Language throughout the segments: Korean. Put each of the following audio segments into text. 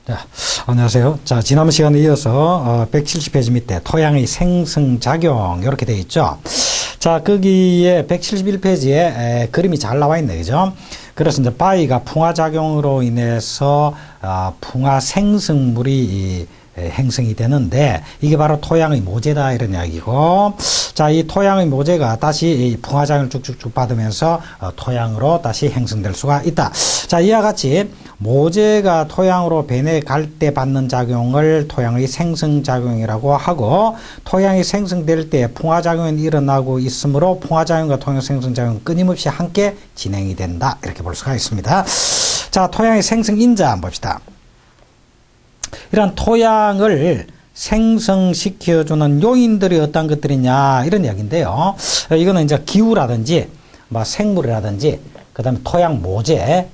자, 안녕하세요. 자, 지난 시간에 이어서 170페이지 밑에 토양의 생성작용 이렇게 되어 있죠. 자, 거기에 171페이지에 그림이 잘 나와 있네, 그죠? 그래서 이제 바위가 풍화작용으로 인해서 풍화 생성물이 행성이 되는데 이게 바로 토양의 모재다 이런 이야기고, 자, 이 토양의 모재가 다시 풍화작용을 쭉쭉쭉 받으면서 토양으로 다시 형성될 수가 있다. 자, 이와 같이 모재가 토양으로 변해갈 때 받는 작용을 토양의 생성작용이라고 하고, 토양이 생성될 때 풍화작용이 일어나고 있으므로 풍화작용과 토양 생성작용은 끊임없이 함께 진행이 된다 이렇게 볼 수가 있습니다. 자, 토양의 생성인자 한번 봅시다. 이런 토양을 생성시켜주는 요인들이 어떤 것들이냐 이런 이야기인데요. 이거는 이제 기후라든지 뭐 생물이라든지 그 다음에 토양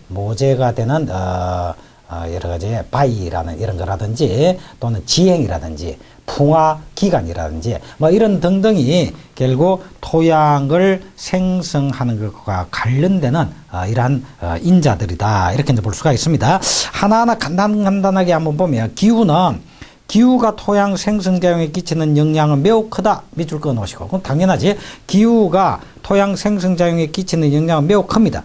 모재가 되는 여러 가지 바위라는 이런 거라든지 또는 지행이라든지 풍화 기간이라든지 뭐 이런 등등이 결국 토양을 생성하는 것과 관련되는 이러한 인자들이다 이렇게 이제 볼 수가 있습니다. 하나하나 간단하게 한번 보면 기후가 토양 생성작용에 끼치는 영향은 매우 크다. 밑줄 그어 놓으시고. 그럼 당연하지. 기후가 토양 생성작용에 끼치는 영향은 매우 큽니다.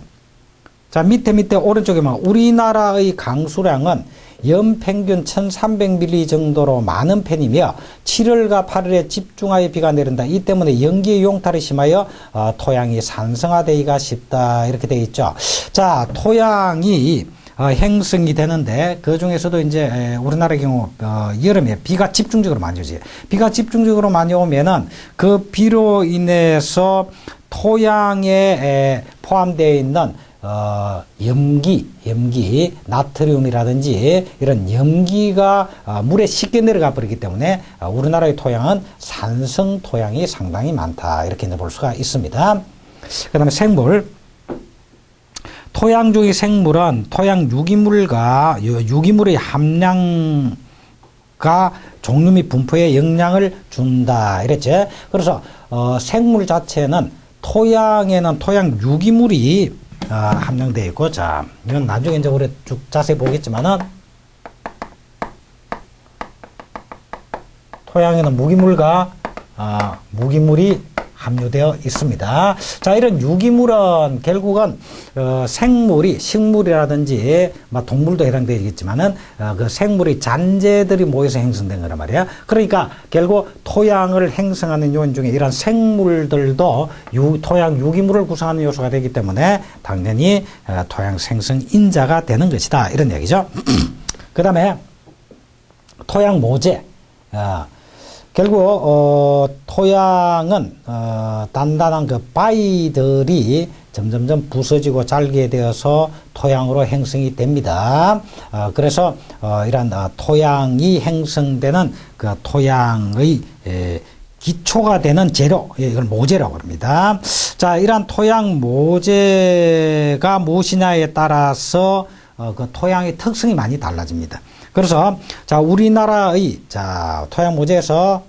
자, 밑에 오른쪽에 보면 우리나라의 강수량은 연평균 1300mm 정도로 많은 편이며 7월과 8월에 집중하여 비가 내린다. 이 때문에 연기의 용탈이 심하여 토양이 산성화되기가 쉽다. 이렇게 되어 있죠. 자, 토양이 형성이 되는데 그 중에서도 이제 우리나라의 경우 여름에 비가 집중적으로 많이 오지. 비가 집중적으로 많이 오면은 그 비로 인해서 토양에 포함되어 있는 염기, 나트륨이라든지 이런 염기가 물에 쉽게 내려가 버리기 때문에 우리나라의 토양은 산성 토양이 상당히 많다. 이렇게 볼 수가 있습니다. 그 다음에 생물. 토양 중의 생물은 토양 유기물의 함량과 종류 및 분포에 영향을 준다. 이랬죠. 그래서 생물 자체는 토양에는 토양 유기물이 함량되어 있고, 자, 이건 나중에 이제 우리 쭉 자세히 보겠지만은 토양에는 무기물이 함유되어 있습니다. 자, 이런 유기물은 결국은 생물이 식물이라든지 동물도 해당되겠지만은 그 생물의 잔재들이 모여서 형성된 거란 말이야. 그러니까 결국 토양을 형성하는 요인 중에 이런 생물들도 토양 유기물을 구성하는 요소가 되기 때문에 당연히 토양 생성 인자가 되는 것이다. 이런 얘기죠. 그 다음에 토양 모재. 결국 토양은 단단한 그 바위들이 점점점 부서지고 잘게 되어서 토양으로 형성이 됩니다. 그래서 이런 토양이 형성되는 그 토양의 기초가 되는 재료, 이걸 모재라고 합니다. 자, 이러한 토양 모재가 무엇이냐에 따라서 그 토양의 특성이 많이 달라집니다. 그래서 자, 우리나라의 토양 모재에서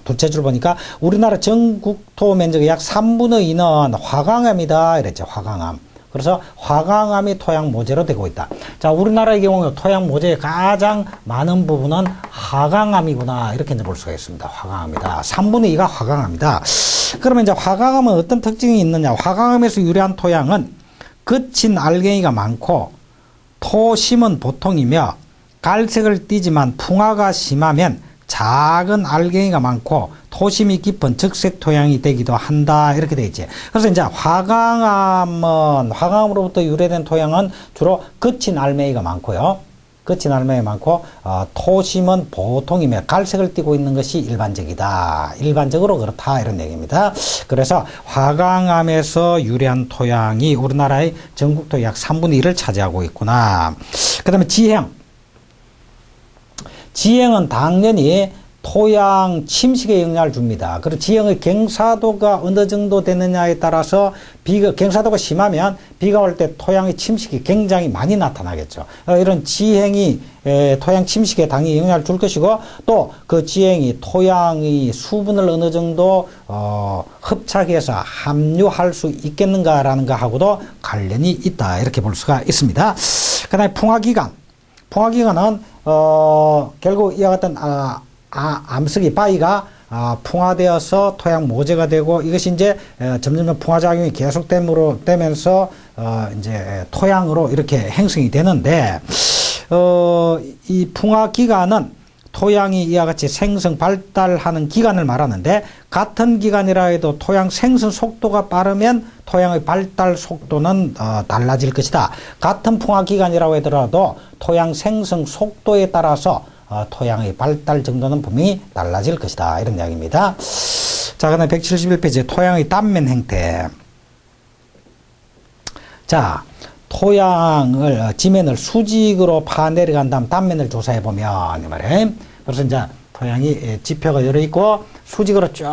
둘째 줄 보니까 우리나라 전국토 면적의 약 3분의 2는 화강암이다 이랬죠. 화강암. 그래서 화강암이 토양 모재로 되고 있다. 자, 우리나라의 경우 토양 모재의 가장 많은 부분은 화강암이구나 이렇게 이제 볼 수가 있습니다. 화강암이다. 3분의 2가 화강암이다. 그러면 이제 화강암은 어떤 특징이 있느냐? 화강암에서 유래한 토양은 거친 알갱이가 많고 토심은 보통이며 갈색을 띠지만 풍화가 심하면 작은 알갱이가 많고 토심이 깊은 적색 토양이 되기도 한다 이렇게 되어 있지. 그래서 이제 화강암으로부터 유래된 토양은 주로 거친 알맹이가 많고요. 거친 알맹이가 많고 토심은 보통이며 갈색을 띠고 있는 것이 일반적이다. 일반적으로 그렇다 이런 얘기입니다. 그래서 화강암에서 유래한 토양이 우리나라의 전국토 약 3분의 1을 차지하고 있구나. 그 다음에 지형은 당연히 토양 침식에 영향을 줍니다. 그리고 지형의 경사도가 어느 정도 되느냐에 따라서 경사도가 심하면 비가 올 때 토양의 침식이 굉장히 많이 나타나겠죠. 이런 지형이 토양 침식에 당연히 영향을 줄 것이고, 또 그 지형이 토양의 수분을 어느 정도 흡착해서 함유할 수 있겠는가라는 것하고도 관련이 있다 이렇게 볼 수가 있습니다. 그 다음에 풍화기간. 풍화기관은 결국 이와 같은 암석이 바위가 풍화되어서 토양 모재가 되고 이것이 이제 점점 풍화작용이 계속되면서 이제 토양으로 이렇게 행성이 되는데 이 풍화기간은 토양이 이와 같이 생성 발달하는 기간을 말하는데 같은 기간이라 해도 토양 생성 속도가 빠르면 토양의 발달 속도는 달라질 것이다. 같은 풍화기간이라고 하더라도 토양 생성 속도에 따라서 토양의 발달 정도는 분명히 달라질 것이다. 이런 이야기입니다. 자, 그 다음에 171페이지 토양의 단면 형태. 자, 토양을, 지면을 수직으로 파 내려간 다음 단면을 조사해 보면, 이 말이에요. 그래서 이제 토양이 지표가 열어 있고 수직으로 쭉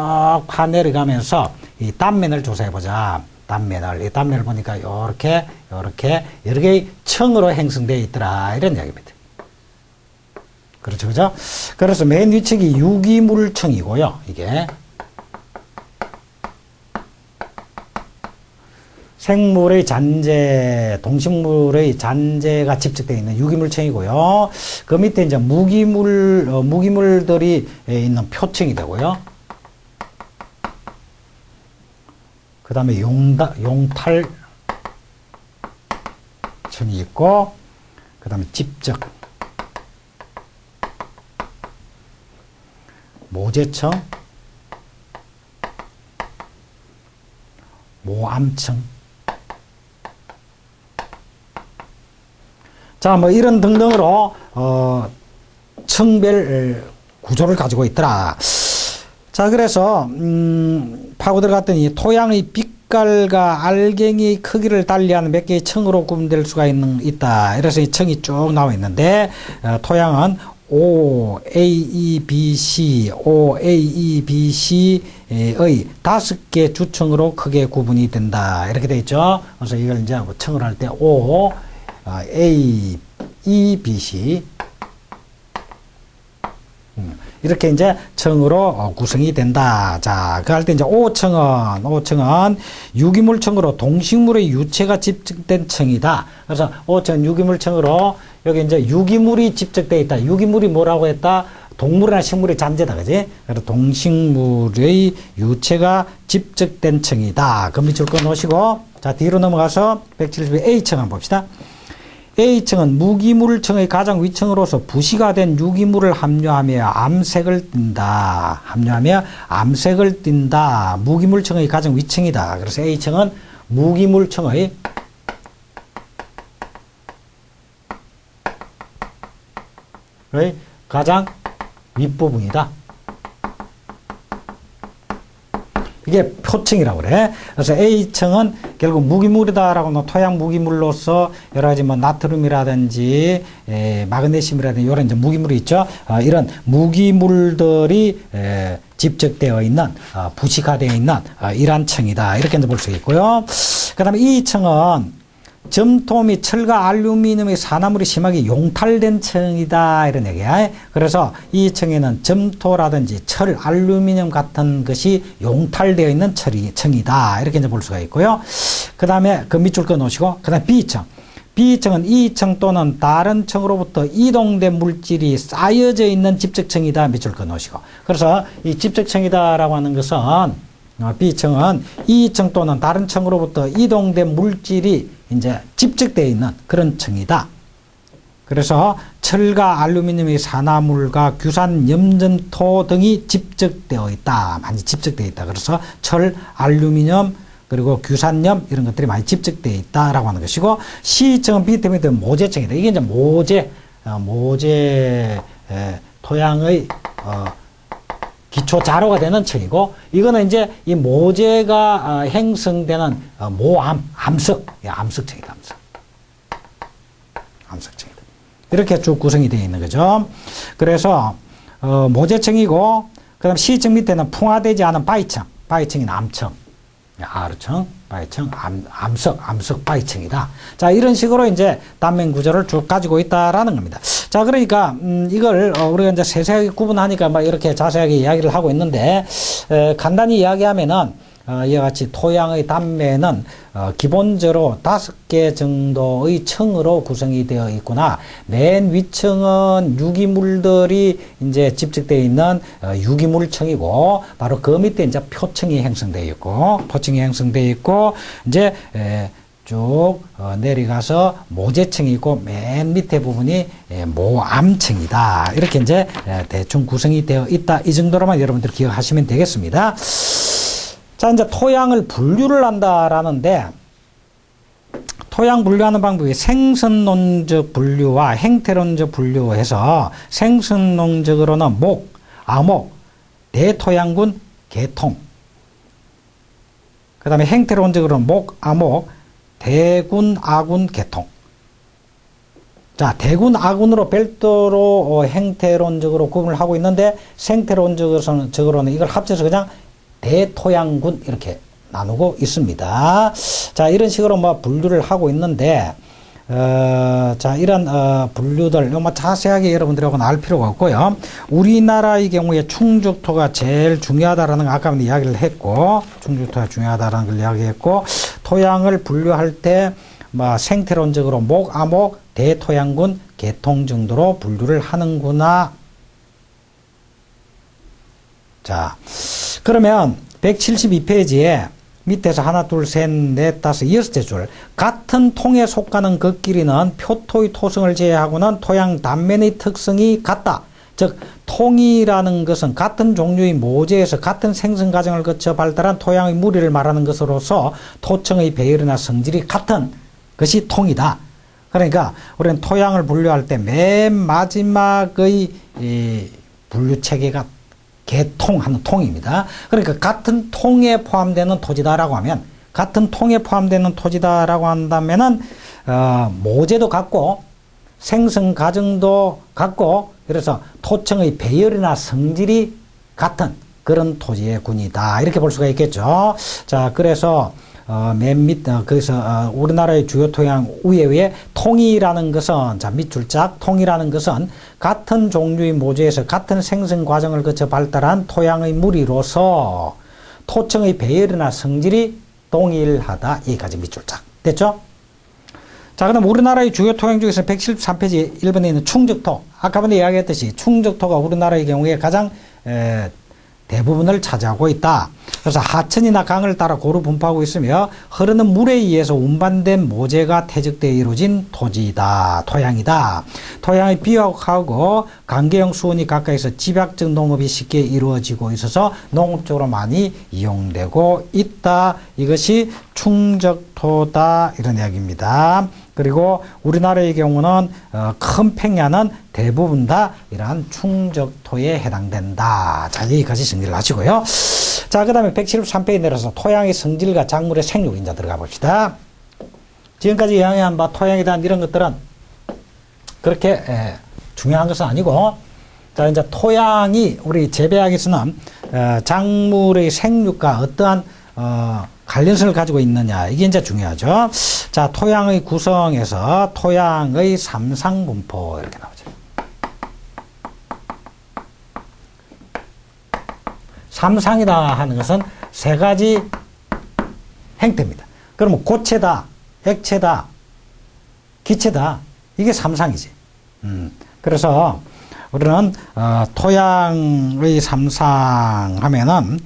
파 내려가면서 이 단면을 조사해 보자. 이 단면을 보니까 요렇게 여러 개의 층으로 형성되어 있더라. 이런 이야기입니다. 그렇죠, 그죠? 그래서 맨 위측이 유기물층이고요, 이게. 생물의 잔재, 동식물의 잔재가 집적되어 있는 유기물층이고요. 그 밑에 이제 무기물들이 있는 표층이 되고요. 그 다음에 용탈층이 있고, 그 다음에 집적. 모재층, 모암층. 자, 뭐 이런 등등으로 층별 구조를 가지고 있더라. 자, 그래서 파고 들어갔더니 토양의 빛깔과 알갱이의 크기를 달리하는 몇 개의 층으로 구분될 수가 있다. 그래서 이 층이 쭉 나와 있는데 토양은 O, A, E, B, C, O, A, E, B, C의 5개 주층으로 크게 구분이 된다. 이렇게 되어 있죠. 그래서 이걸 이제 층을 할 때 O, A, E, B, C. 이렇게 이제 층으로 구성이 된다. 자, 그 할 때 이제 5층은 유기물층으로 동식물의 유체가 집적된 층이다. 그래서 5층은 유기물층으로 여기 이제 유기물이 집적되어 있다. 유기물이 뭐라고 했다? 동물이나 식물의 잔재다. 그지? 그래서 동식물의 유체가 집적된 층이다. 그 밑줄 거 놓으시고, 자, 뒤로 넘어가서 172A층 한번 봅시다. A층은 무기물층의 가장 위층으로서 부시가 된 유기물을 함유하며 암색을 띈다. 무기물층의 가장 위층이다. 그래서 A층은 무기물층의 가장 윗부분이다. 이게 표층이라고 그래. 그래서 A층은 결국 무기물이다라고 토양 무기물로서 여러 가지 뭐 나트륨이라든지 마그네슘이라든지 이런 이제 무기물이 있죠. 이런 무기물들이 집적되어 있는 부식화되어 있는 이러한 층이다. 이렇게 이제 볼 수 있고요. 그다음에 E층은 점토 및 철과 알루미늄의 산화물이 심하게 용탈된 층이다. 이런 얘기야. 그래서 이 층에는 점토라든지 철, 알루미늄 같은 것이 용탈되어 있는 층이다. 이렇게 이제 볼 수가 있고요. 그 다음에 그 밑줄 거 놓으시고, 그 다음에 B층. B층은 이 층 또는 다른 층으로부터 이동된 물질이 쌓여져 있는 집적층이다. 밑줄 거 놓으시고. 그래서 이 집적층이다라고 하는 것은 B층은 이 층 또는 다른 층으로부터 이동된 물질이 이제 집적되어 있는 그런 층이다. 그래서 철과 알루미늄의 산화물과 규산, 염전토 등이 집적되어 있다. 많이 집적되어 있다. 그래서 철, 알루미늄, 그리고 규산염 이런 것들이 많이 집적되어 있다라고 하는 것이고, C층은 B 때문에 모재층이다. 이게 이제 모재 토양의 기초 자료가 되는 층이고, 이거는 이제 이 모재가 형성되는 암석층이다. 암석층이다. 이렇게 쭉 구성이 되어 있는 거죠. 그래서 모재층이고, 그 다음 C층 밑에는 풍화되지 않은 바위층이 암층, R층, 바위층, 암석 바위층이다. 자, 이런 식으로 이제 단면 구조를 쭉 가지고 있다라는 겁니다. 자, 그러니까 이걸 우리가 이제 세세하게 구분하니까 막 이렇게 자세하게 이야기를 하고 있는데, 간단히 이야기하면은 이와 같이 토양의 단면은 기본적으로 5개 정도의 층으로 구성이 되어 있구나. 맨 위층은 유기물들이 이제 집적되어 있는 유기물층이고, 바로 그 밑에 이제 표층이 형성되어 있고, 이제 쭉 내려가서 모재층이 있고, 맨 밑에 부분이 모암층이다. 이렇게 이제 대충 구성이 되어 있다. 이 정도로만 여러분들 기억하시면 되겠습니다. 자, 이제 토양을 분류를 한다라는데, 토양 분류하는 방법이 생선론적 분류와 행태론적 분류해서, 생선론적으로는 목, 아목, 대토양군, 개통. 그 다음에 행태론적으로는 목, 아목, 대군, 아군, 개통. 자, 대군, 아군으로 별도로 행태론적으로 구분을 하고 있는데, 생태론적으로는 이걸 합쳐서 그냥 대토양군 이렇게 나누고 있습니다. 자, 이런 식으로 뭐 분류를 하고 있는데, 자, 이런 분류들 뭐 자세하게 여러분들하고는 알 필요가 없고요. 우리나라의 경우에 충족토가 제일 중요하다라는 거 아까 이야기를 했고, 충족토가 중요하다라는 걸 이야기했고, 토양을 분류할 때 뭐 생태론적으로 목, 아목, 대토양군, 개통 정도로 분류를 하는구나. 자, 그러면 172페이지에 밑에서 하나, 둘, 셋, 넷, 다섯, 6째 줄. 같은 통에 속하는 그 끼리는 표토의 토성을 제외하고는 토양 단면의 특성이 같다. 즉, 통이라는 것은 같은 종류의 모재에서 같은 생성 과정을 거쳐 발달한 토양의 무리를 말하는 것으로서 토층의 배열이나 성질이 같은 것이 통이다. 그러니까 우리는 토양을 분류할 때 맨 마지막의 분류 체계가 개통하는 통입니다. 그러니까 같은 통에 포함되는 토지다라고 하면, 같은 통에 포함되는 토지다라고 한다면은 모재도 같고 생성 과정도 같고, 그래서 토층의 배열이나 성질이 같은 그런 토지의 군이다. 이렇게 볼 수가 있겠죠. 자, 그래서 맨 밑, 그래서 우리나라의 주요 토양 위에 통이라는 것은, 자, 밑줄짝, 통이라는 것은 같은 종류의 모재에서 같은 생성 과정을 거쳐 발달한 토양의 무리로서 토층의 배열이나 성질이 동일하다. 여기까지 밑줄짝. 됐죠? 자, 그다음 우리나라의 주요 토양 중에서 173페이지 1번에 있는 충적토. 아까 전에 이야기했듯이 충적토가 우리나라의 경우에 가장 대부분을 차지하고 있다. 그래서 하천이나 강을 따라 고루 분포하고 있으며 흐르는 물에 의해서 운반된 모재가 퇴적되어 이루어진 토지이다. 토양이다. 토양이 비옥하고 간계형 수온이 가까이서 집약적 농업이 쉽게 이루어지고 있어서 농업적으로 많이 이용되고 있다. 이것이 충적토다. 이런 이야기입니다. 그리고 우리나라의 경우는 큰 평야는 대부분 다 이러한 충적토에 해당된다. 자, 여기까지 정리를 하시고요. 자, 그 다음에 173페이지 내려서 토양의 성질과 작물의 생육 이제 들어가 봅시다. 지금까지 이야기한 바 토양에 대한 이런 것들은 그렇게 중요한 것은 아니고, 자, 이제 토양이 우리 재배학에서는 작물의 생육과 어떠한 관련성을 가지고 있느냐, 이게 이제 중요하죠. 자, 토양의 구성에서 토양의 삼상분포 이렇게 나오죠. 삼상이다 하는 것은 세 가지 행태입니다. 그러면 고체다, 액체다, 기체다, 이게 삼상이지. 그래서 우리는 토양의 삼상 하면은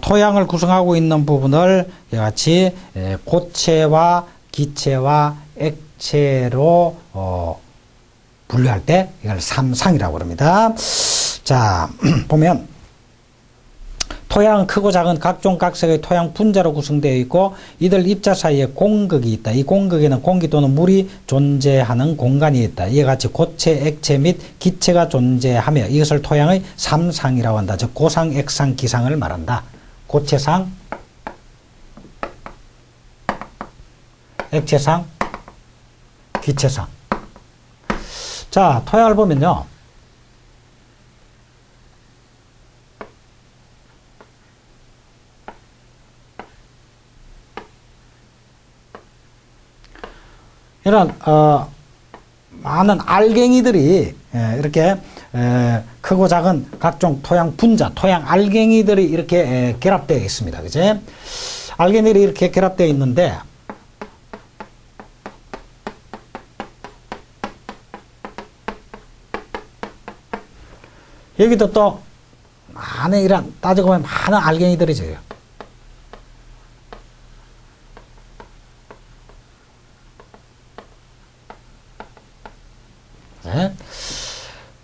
토양을 구성하고 있는 부분을 이같이 고체와 기체와 액체로 분류할 때 이걸 삼상이라고 그럽니다. 자, 보면 토양은 크고 작은 각종 각색의 토양 분자로 구성되어 있고 이들 입자 사이에 공극이 있다. 이 공극에는 공기 또는 물이 존재하는 공간이 있다. 이와 같이 고체, 액체 및 기체가 존재하며 이것을 토양의 삼상이라고 한다. 즉 고상, 액상, 기상을 말한다. 고체상, 액체상, 기체상. 자, 토양을 보면요. 이런 많은 알갱이들이 이렇게 크고 작은 각종 토양 분자, 토양 알갱이들이 이렇게 결합되어 있습니다. 그지? 알갱이들이 이렇게 결합되어 있는데 여기도 또 많은 이런 따지고 보면 많은 알갱이들이 있어요. 네?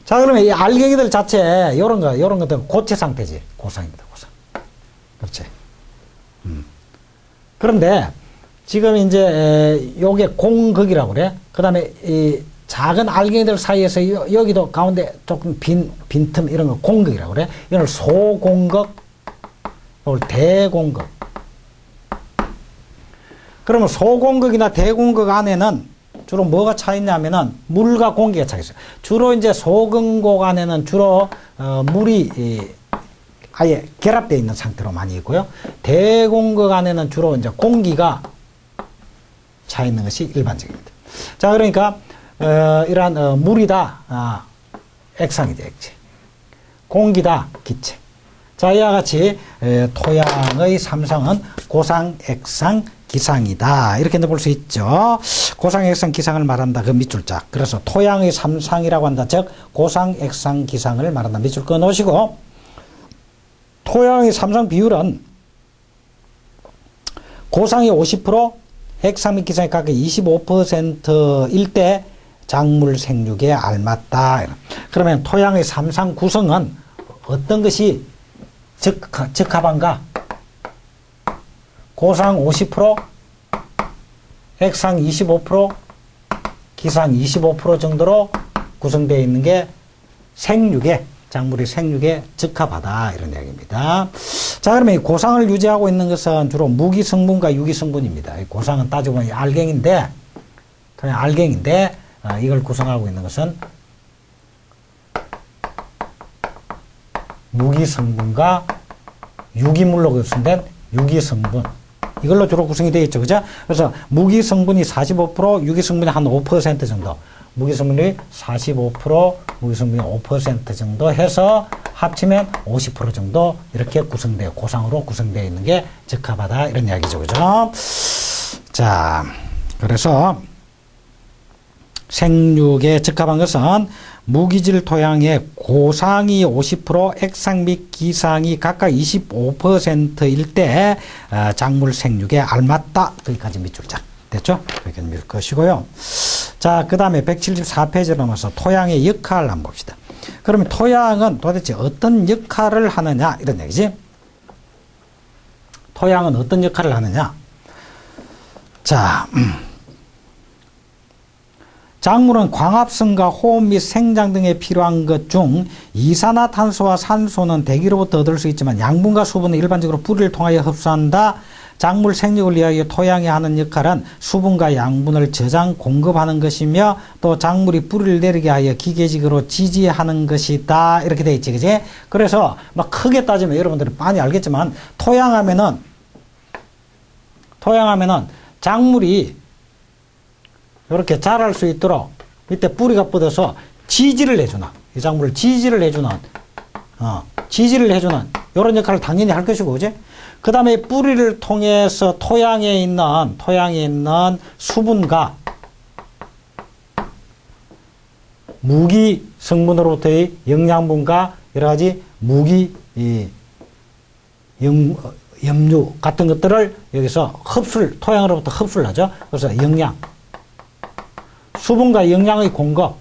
자, 그러면 이 알갱이들 자체, 요런 것들은 고체 상태지. 고상입니다, 고상. 그렇지. 그런데, 지금 이제, 요게 공극이라고 그래. 그 다음에, 이 작은 알갱이들 사이에서 여기도 가운데 조금 빈틈 이런 거 공극이라고 그래. 이걸 소공극, 이걸 대공극. 그러면 소공극이나 대공극 안에는 주로 뭐가 차 있냐면은 물과 공기가 차 있어요. 주로 이제 소공극 안에는 주로 물이 아예 결합되어 있는 상태로 많이 있고요. 대공극 안에는 주로 이제 공기가 차 있는 것이 일반적입니다. 자, 그러니까 이러한 물이다 액상이죠, 액체. 공기다 기체. 자, 이와 같이 토양의 삼상은 고상, 액상, 기상이다. 이렇게 볼 수 있죠. 고상, 액상, 기상을 말한다. 그 밑줄자. 그래서 토양의 삼상이라고 한다. 즉 고상, 액상, 기상을 말한다. 밑줄 끊어 놓으시고 토양의 삼상 비율은 고상이 50%, 액상 및 기상이 각각 25%일 때 작물 생육에 알맞다. 그러면 토양의 삼상 구성은 어떤 것이 적합한가? 고상 50%, 액상 25%, 기상 25% 정도로 구성되어 있는 게 생육에, 작물의 생육에 적합하다. 이런 이야기입니다. 자, 그러면 이 고상을 유지하고 있는 것은 주로 무기 성분과 유기 성분입니다. 이 고상은 따지고 보면 알갱인데, 그냥 알갱인데, 이걸 구성하고 있는 것은 무기 성분과 유기물로 구성된 유기 성분. 이걸로 주로 구성이 되어 있죠. 그죠? 그래서 무기 성분이 45%, 유기 성분이 한 5% 정도. 무기 성분이 45%, 무기 성분이 5% 정도 해서 합치면 50% 정도 이렇게 구성되어, 고상으로 구성되어 있는 게 적합하다. 이런 이야기죠. 그죠? 자, 그래서 생육에 적합한 것은 무기질 토양의 고상이 50%, 액상 및 기상이 각각 25%일 때 작물 생육에 알맞다. 거기까지 밑줄자. 됐죠? 그렇게 밀 것이고요. 자, 그 다음에 174페이지로 넘어서 토양의 역할을 한번 봅시다. 그러면 토양은 도대체 어떤 역할을 하느냐? 이런 얘기지. 토양은 어떤 역할을 하느냐? 자, 작물은 광합성과 호흡 및 생장 등에 필요한 것 중 이산화탄소와 산소는 대기로부터 얻을 수 있지만 양분과 수분은 일반적으로 뿌리를 통하여 흡수한다. 작물 생육을 위하여 토양이 하는 역할은 수분과 양분을 저장 공급하는 것이며 또 작물이 뿌리를 내리게 하여 기계적으로 지지하는 것이다. 이렇게 돼 있지, 그지? 그래서 막 크게 따지면 여러분들이 많이 알겠지만 토양하면은 작물이 이렇게 자랄 수 있도록 밑에 뿌리가 뻗어서 지지를 해주는, 이 작물을 지지를 해주는 이런 역할을 당연히 할 것이고, 그지? 그 다음에 뿌리를 통해서 토양에 있는 수분과 무기 성분으로부터의 영양분과 여러 가지 무기 염류 같은 것들을 여기서 토양으로부터 흡수를 하죠. 그래서 영양, 수분과 영양의 공급,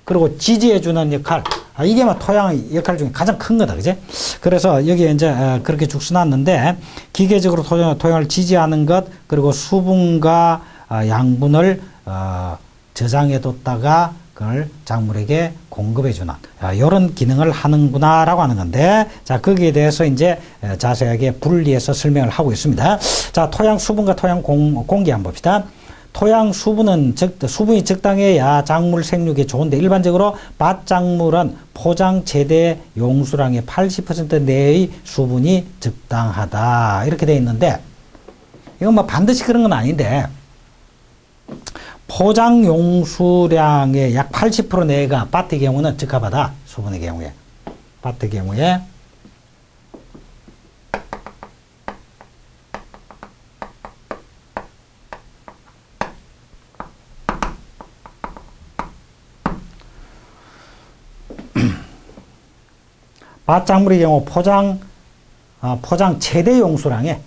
그리고 지지해주는 역할. 이게 막 토양의 역할 중에 가장 큰 거다. 그지? 그래서 여기에 이제 그렇게 쭉 써놨는데, 기계적으로 토양을 지지하는 것, 그리고 수분과 양분을 저장해뒀다가 그걸 작물에게 공급해주는 이런 기능을 하는구나라고 하는 건데, 자, 거기에 대해서 이제 자세하게 분리해서 설명을 하고 있습니다. 자, 토양 수분과 토양 공기 한번 봅시다. 토양 수분이 적당해야 작물 생육에 좋은데 일반적으로 밭작물은 포장 최대 용수량의 80% 내의 수분이 적당하다. 이렇게 되어 있는데 이건 뭐 반드시 그런 건 아닌데 포장 용수량의 약 80% 내가 밭의 경우는 적합하다. 수분의 경우에. 밭의 경우에 밭작물의 경우 포장 최대 용수량의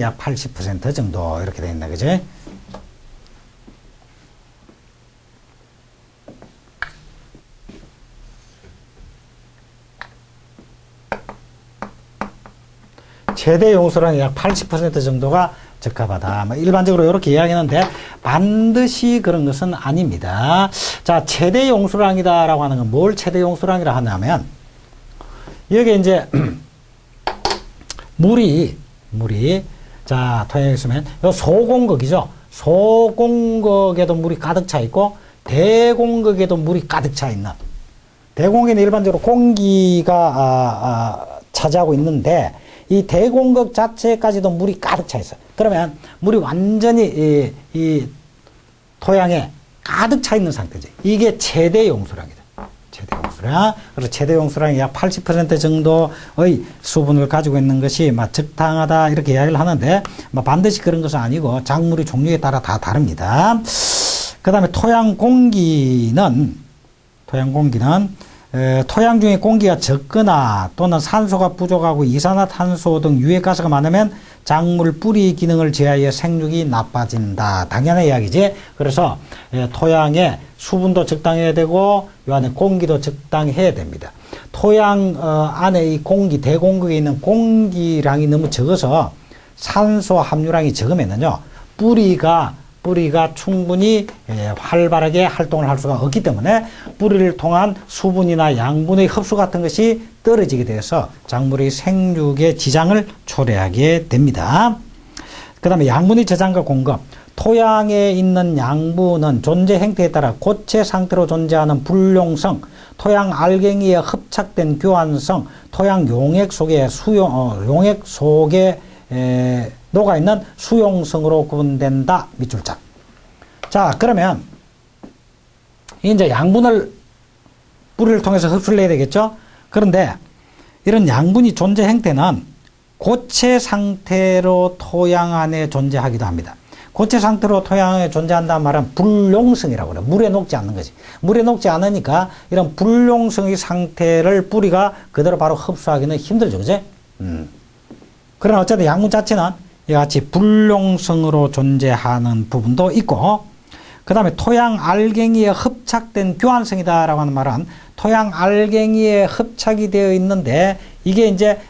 약 80% 정도 이렇게 되어 있나, 그지? 최대 용수량의 약 80% 정도가 적합하다. 뭐 일반적으로 이렇게 이야기하는데 반드시 그런 것은 아닙니다. 자, 최대 용수량이다라고 하는 건 뭘 최대 용수량이라 하냐면 여기 이제 물이 자, 토양에 있으면 요 소공극이죠. 소공극에도 물이 가득 차 있고 대공극에도 물이 가득 차 있는, 대공극에는 일반적으로 공기가 차지하고 있는데 이 대공극 자체까지도 물이 가득 차 있어요. 그러면 물이 완전히 이 토양에 가득 차 있는 상태지. 이게 최대 용수량이다. 최대 용수량. 그래서 최대 용수량이 약 80% 정도의 수분을 가지고 있는 것이 적당하다 이렇게 이야기를 하는데 반드시 그런 것은 아니고 작물의 종류에 따라 다 다릅니다. 그 다음에 토양 공기는 토양 중에 공기가 적거나 또는 산소가 부족하고 이산화탄소 등 유해가스가 많으면 작물 뿌리 기능을 제하여 생육이 나빠진다. 당연한 이야기지. 그래서 토양에 수분도 적당해야 되고 요 안에 공기도 적당해야 됩니다. 토양 안에 이 공기, 대공극에 있는 공기량이 너무 적어서 산소 함유량이 적으면은요 뿌리가 충분히 활발하게 활동을 할 수가 없기 때문에 뿌리를 통한 수분이나 양분의 흡수 같은 것이 떨어지게 되어서 작물의 생육에 지장을 초래하게 됩니다. 그 다음에 양분의 저장과 공급. 토양에 있는 양분은 존재 행태에 따라 고체 상태로 존재하는 불용성, 토양 알갱이에 흡착된 교환성, 토양 용액 속에 녹아있는 수용성으로 구분된다. 밑줄자. 자, 그러면 이제 양분을 뿌리를 통해서 흡수를 해야 되겠죠? 그런데 이런 양분이 존재 행태는 고체 상태로 토양 안에 존재하기도 합니다. 고체 상태로 토양에 존재한다는 말은 불용성이라고 그래요. 물에 녹지 않는 거지. 물에 녹지 않으니까 이런 불용성의 상태를 뿌리가 그대로 바로 흡수하기는 힘들죠. 그지? 그러나 어쨌든 양분 자체는 이같이 불용성으로 존재하는 부분도 있고, 그 다음에 토양 알갱이에 흡착된 교환성이다라고 하는 말은 토양 알갱이에 흡착이 되어 있는데 이게 이제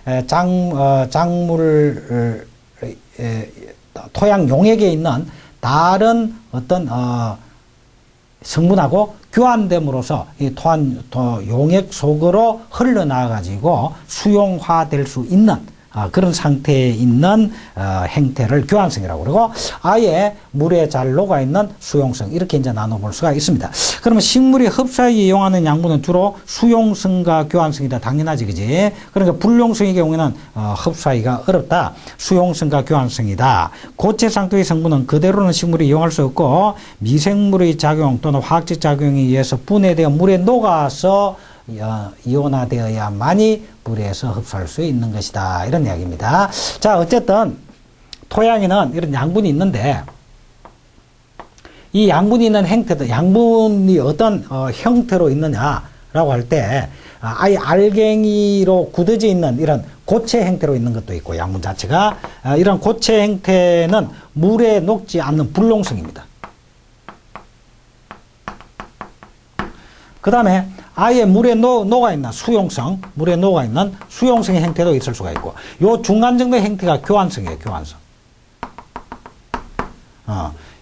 토양 용액에 있는 다른 어떤 성분하고 교환됨으로써 이 용액 속으로 흘러나가가지고 수용화될 수 있는 그런 상태에 있는 행태를 교환성이라고 그러고, 아예 물에 잘 녹아있는 수용성, 이렇게 이제 나눠볼 수가 있습니다. 그러면 식물이 흡수하기 이용하는 양분은 주로 수용성과 교환성이다. 당연하지, 그지? 그러니까 불용성의 경우에는 흡수하기가 어렵다. 수용성과 교환성이다. 고체 상태의 성분은 그대로는 식물이 이용할 수 없고 미생물의 작용 또는 화학적 작용에 의해서 분해되어 물에 녹아서 이온화되어야만이 물에서 흡수할 수 있는 것이다. 이런 이야기입니다. 자, 어쨌든 토양에는 이런 양분이 있는데 이 양분이 있는 행태도, 양분이 어떤 형태로 있느냐라고 할 때 아예 알갱이로 굳어져 있는 이런 고체 형태로 있는 것도 있고, 양분 자체가 이런 고체 형태는 물에 녹지 않는 불용성입니다. 그 다음에 아예 물에 녹아있는 수용성의 형태도 있을 수가 있고, 요 중간 정도의 형태가 교환성이에요. 교환성.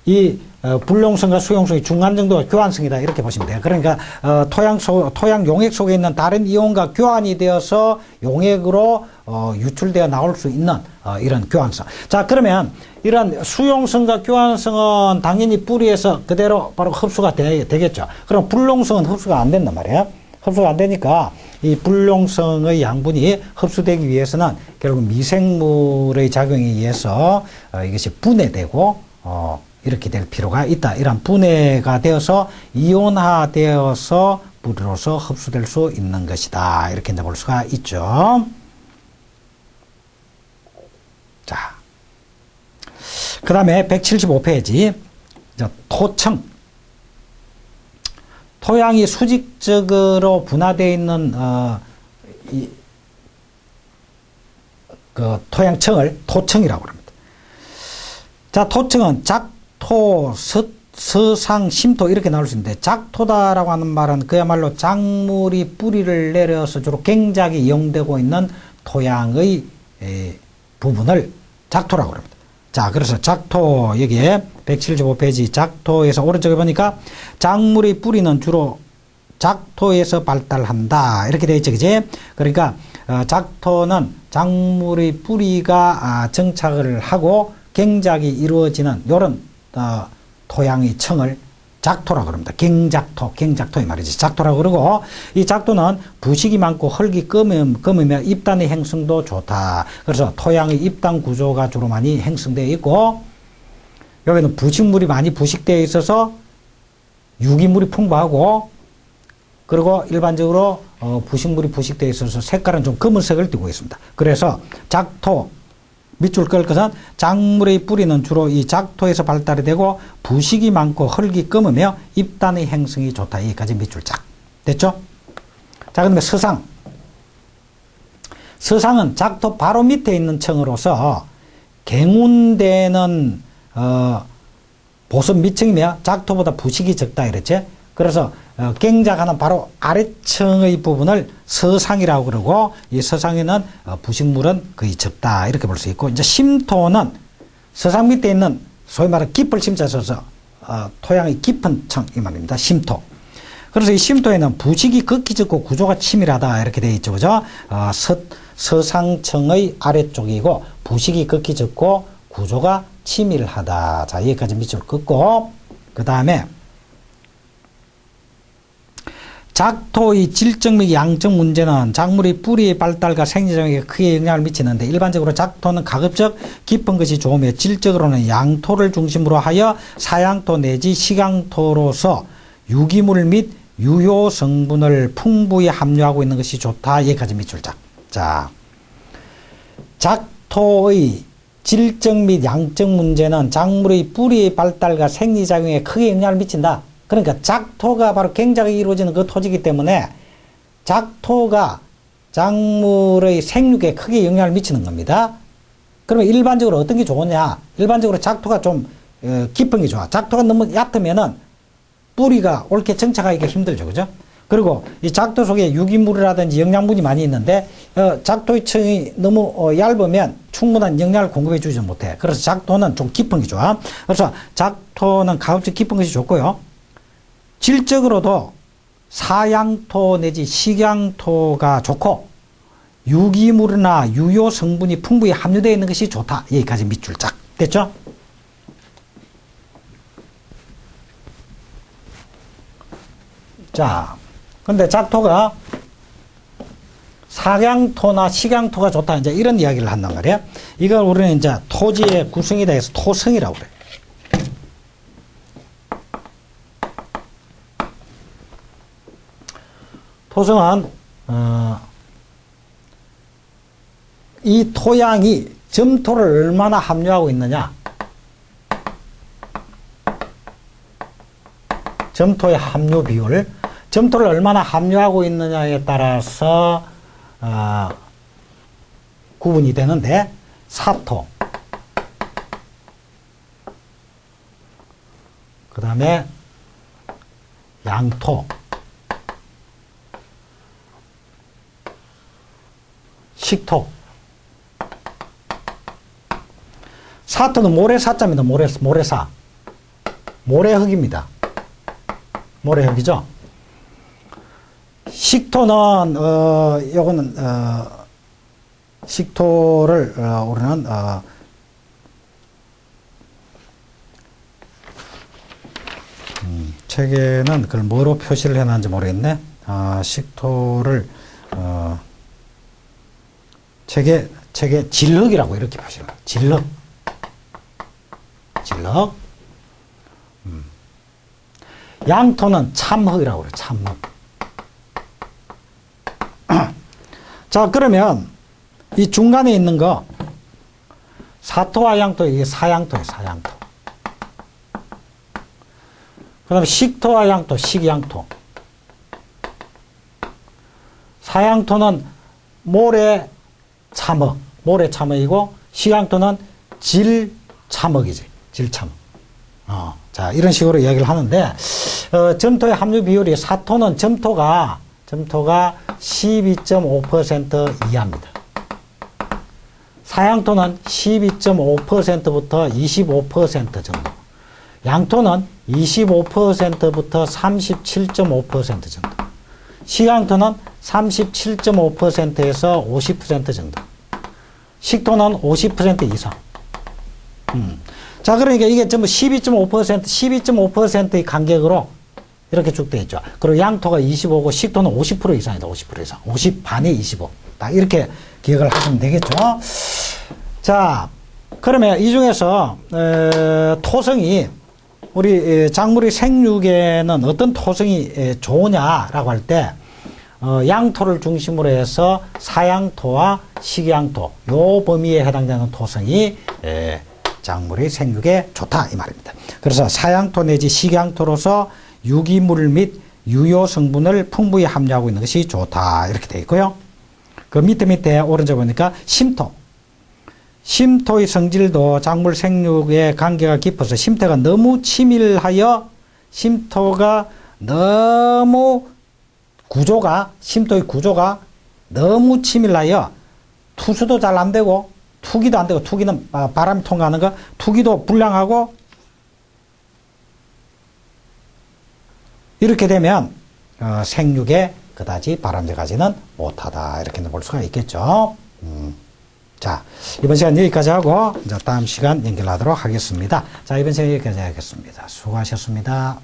이 불용성과 수용성의 중간 정도가 교환성이다. 이렇게 보시면 돼요. 그러니까 토양 용액 속에 있는 다른 이온과 교환이 되어서 용액으로 유출되어 나올 수 있는 이런 교환성. 자, 그러면 이런 수용성과 교환성은 당연히 뿌리에서 그대로 바로 흡수가 되겠죠. 그럼 불용성은 흡수가 안 된단 말이에요. 흡수가 안 되니까 이 불용성의 양분이 흡수되기 위해서는 결국 미생물의 작용에 의해서 이것이 분해되고 이렇게 될 필요가 있다. 이런 분해가 되어서 이온화되어서 물로서 흡수될 수 있는 것이다. 이렇게 이제 볼 수가 있죠. 자, 그 다음에 175페이지 토층. 토양이 수직적으로 분화되어 있는 그 토양층을 토층이라고 합니다. 자, 토층은 작토, 서상, 심토 이렇게 나올 수 있는데 작토다라고 하는 말은 그야말로 작물이 뿌리를 내려서 주로 갱작이 이용되고 있는 토양의 부분을 작토라고 합니다. 자, 그래서 작토 여기에 175페이지 작토에서 오른쪽에 보니까 작물의 뿌리는 주로 작토에서 발달한다 이렇게 되어 있죠, 그지? 그러니까 작토는 작물의 뿌리가 정착을 하고 갱작이 이루어지는 이런 토양의 층을 작토라고 합니다. 갱작토 이 말이지. 작토라고 그러고 이 작토는 부식이 많고 흙이 검으며 입단의 행성도 좋다. 그래서 토양의 입단 구조가 주로 많이 형성되어 있고 여기는 부식물이 많이 부식되어 있어서 유기물이 풍부하고 그리고 일반적으로 부식물이 부식되어 있어서 색깔은 좀 검은색을 띠고 있습니다. 그래서 작토 밑줄 끌 것은 작물의 뿌리는 주로 이 작토에서 발달이 되고 부식이 많고 흙이 검으며 입단의 행성이 좋다. 여기까지 밑줄 쫙 됐죠? 자, 그다음에 서상. 서상은 작토 바로 밑에 있는 층으로서 갱운되는 보습 밑층이며 작토보다 부식이 적다 이랬지. 그래서 갱작하는 바로 아래층의 부분을 서상이라고 그러고 이 서상에는 부식물은 거의 적다 이렇게 볼 수 있고 이제 심토는 서상 밑에 있는 소위 말하는 깊을 심자 써서 토양의 깊은 층 이 말입니다. 심토. 그래서 이 심토에는 부식이 극히 적고 구조가 치밀하다 이렇게 되어 있죠, 그죠? 서상층의 아래쪽이고 부식이 극히 적고 구조가 치밀하다. 자, 여기까지 밑줄 긋고 그 다음에 작토의 질적 및 양적 문제는 작물의 뿌리의 발달과 생리장에게 크게 영향을 미치는데 일반적으로 작토는 가급적 깊은 것이 좋으며 질적으로는 양토를 중심으로 하여 사양토 내지 식양토로서 유기물 및 유효 성분을 풍부히 함유하고 있는 것이 좋다. 여기까지 밑줄 쫙. 자, 작토의 질적 및 양적 문제는 작물의 뿌리의 발달과 생리작용에 크게 영향을 미친다. 그러니까 작토가 바로 갱작이 이루어지는 그 토지이기 때문에 작토가 작물의 생육에 크게 영향을 미치는 겁니다. 그러면 일반적으로 어떤 게 좋으냐? 일반적으로 작토가 좀 깊은 게 좋아. 작토가 너무 얕으면은 뿌리가 옳게 정착하기가 힘들죠, 그죠? 그리고 이 작토 속에 유기물이라든지 영양분이 많이 있는데 작토의 층이 너무 얇으면 충분한 영양을 공급해 주지 못해. 그래서 작토는 좀 깊은 게 좋아. 그래서 작토는 가급적 깊은 것이 좋고요. 질적으로도 사양토 내지 식양토가 좋고 유기물이나 유효 성분이 풍부히 함유되어 있는 것이 좋다. 여기까지 밑줄 쫙 됐죠? 자, 근데 작토가 사양토나 식양토가 좋다. 이제 이런 이야기를 한단 말이야. 이걸 우리는 이제 토지의 구성에 대해서 토성이라고 그래. 토성은 이 토양이 점토를 얼마나 함유하고 있느냐, 점토의 함유 비율, 점토를 얼마나 함유하고 있느냐에 따라서 구분이 되는데 사토, 그 다음에 양토, 식토. 사토는 모래사자입니다. 모래사. 모래흙입니다. 모래흙이죠. 식토는 요거는 식토를 우리는 책에는 그걸 뭐로 표시를 해놨는지 모르겠네. 식토를 책에 질흙이라고 이렇게 표시를 해요. 질흙. 양토는 참흙이라고 그래요. 참흙. 자, 그러면 이 중간에 있는 거 사토와 양토, 이게 사양토예요. 사양토. 그 다음에 식토와 양토, 식양토. 사양토는 모래 참흙, 모래 참흙이고, 식양토는 질 참흙이지. 질 참흙. 자, 이런 식으로 이야기를 하는데, 점토의 함유 비율이 사토는 점토가 12.5% 이하입니다. 사양토는 12.5%부터 25% 정도. 양토는 25%부터 37.5% 정도. 식양토는 37.5%에서 50% 정도. 식토는 50% 이상. 자, 그러니까 이게 전부 12.5%의 간격으로 이렇게 쭉 되어 있죠. 그리고 양토가 25고 식토는 50% 이상이다. 50% 이상. 50 반에 25. 딱 이렇게 기억을 하시면 되겠죠. 자, 그러면 이 중에서 토성이 우리 작물의 생육에는 어떤 토성이 좋으냐라고 할 때 양토를 중심으로 해서 사양토와 식양토 요 범위에 해당되는 토성이 작물의 생육에 좋다 이 말입니다. 그래서 사양토 내지 식양토로서 유기물 및 유효 성분을 풍부히 함유하고 있는 것이 좋다 이렇게 되어 있고요. 그 밑에 오른쪽 보니까 심토. 심토의 성질도 작물 생육에 관계가 깊어서 심토가 너무 치밀하여 심토가 너무 심토의 구조가 너무 치밀하여 투수도 잘 안 되고 투기도 안 되고 투기는 바람이 통과하는 거 투기도 불량하고 이렇게 되면 생육에 그다지 바람직하지는 못하다 이렇게 볼 수가 있겠죠. 자, 이번 시간 여기까지 하고 이제 다음 시간 연결하도록 하겠습니다. 자, 이번 시간 여기까지 하겠습니다. 수고하셨습니다.